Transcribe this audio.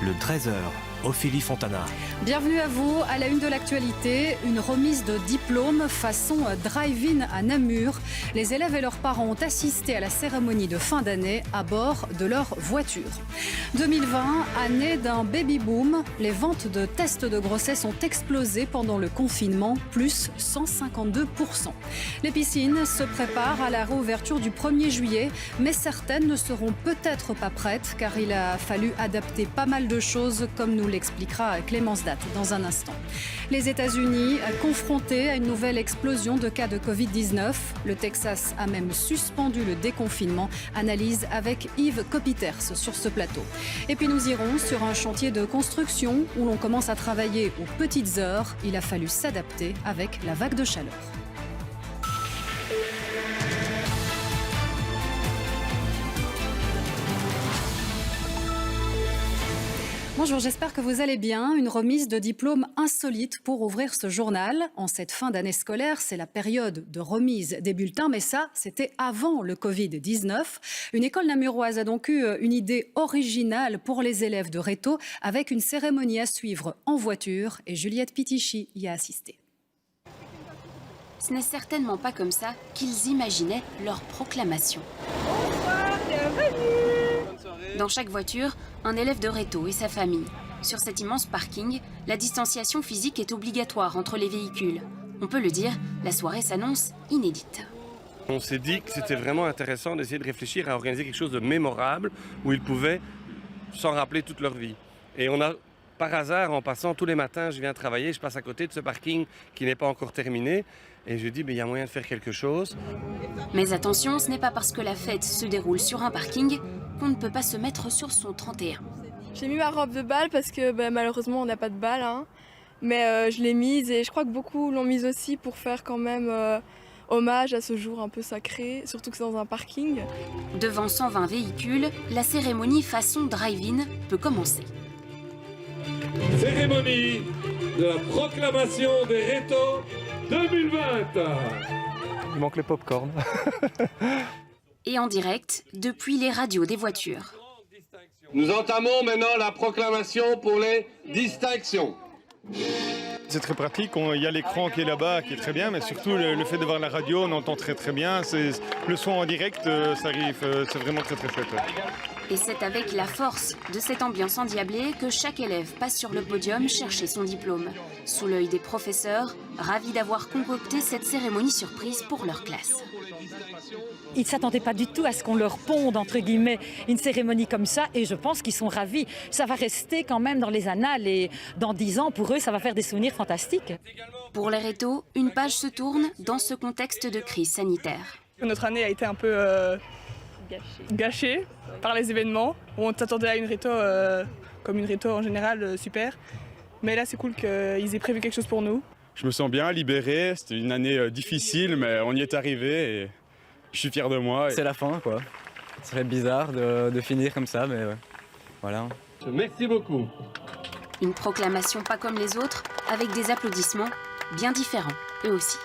le Dreiser, Ophélie Fontana. Bienvenue à vous. À la une de l'actualité, une remise de diplôme façon drive-in à Namur. Les élèves et leurs parents ont assisté à la cérémonie de fin d'année à bord de leur voiture. 2020, année d'un baby-boom. Les ventes de tests de grossesse ont explosé pendant le confinement, plus 152%. Les piscines se préparent à la réouverture du 1er juillet, mais certaines ne seront peut-être pas prêtes car il a fallu adapter pas mal de choses, comme nous l'expliquera Clémence Datte dans un instant. Les États-Unis confrontés à une nouvelle explosion de cas de Covid-19. Le Texas a même suspendu le déconfinement. Analyse avec Yves Copiters sur ce plateau. Et puis nous irons sur un chantier de construction où l'on commence à travailler aux petites heures. Il a fallu s'adapter avec la vague de chaleur. Bonjour, j'espère que vous allez bien. Une remise de diplôme insolite pour ouvrir ce journal. En cette fin d'année scolaire, c'est la période de remise des bulletins, mais ça, c'était avant le Covid-19. Une école namuroise a donc eu une idée originale pour les élèves de Rétaux, avec une cérémonie à suivre en voiture, et Juliette Pitichy y a assisté. Ce n'est certainement pas comme ça qu'ils imaginaient leur proclamation. Bonsoir, bienvenue. Dans chaque voiture, un élève de Rétaux et sa famille. Sur cet immense parking, la distanciation physique est obligatoire entre les véhicules. On peut le dire, la soirée s'annonce inédite. On s'est dit que c'était vraiment intéressant d'essayer de réfléchir à organiser quelque chose de mémorable où ils pouvaient s'en rappeler toute leur vie. Et on a, par hasard, en passant tous les matins, je viens travailler, je passe à côté de ce parking qui n'est pas encore terminé. Et je dis, il y a moyen de faire quelque chose. Mais attention, ce n'est pas parce que la fête se déroule sur un parking qu'on ne peut pas se mettre sur son 31. J'ai mis ma robe de bal parce que malheureusement on n'a pas de bal. Mais je l'ai mise et je crois que beaucoup l'ont mise aussi pour faire quand même hommage à ce jour un peu sacré, surtout que c'est dans un parking. Devant 120 véhicules, la cérémonie façon drive-in peut commencer. Cérémonie de la proclamation des Rétaux 2020. Il manque le pop-corn. Et en direct, depuis les radios des voitures. Nous entamons maintenant la proclamation pour les distinctions. C'est très pratique, il y a l'écran qui est là-bas, qui est très bien, mais surtout le fait de voir la radio, on entend très très bien. Le son en direct, ça arrive, c'est vraiment très très chouette. Et c'est avec la force de cette ambiance endiablée que chaque élève passe sur le podium chercher son diplôme. Sous l'œil des professeurs, ravis d'avoir concocté cette cérémonie surprise pour leur classe. Ils ne s'attendaient pas du tout à ce qu'on leur ponde, entre guillemets, une cérémonie comme ça, et je pense qu'ils sont ravis. Ça va rester quand même dans les annales, et dans 10 ans, pour eux, ça va faire des souvenirs fantastiques. Pour les Rétaux, une page se tourne dans ce contexte de crise sanitaire. Notre année a été un peu gâchée par les événements. On s'attendait à une Réto comme une Réto en général, super. Mais là, c'est cool qu'ils aient prévu quelque chose pour nous. Je me sens bien libéré, c'était une année difficile, mais on y est arrivé et je suis fier de moi. C'est la fin, quoi. Ce serait bizarre de finir comme ça, mais voilà. Merci beaucoup. Une proclamation pas comme les autres, avec des applaudissements bien différents, eux aussi.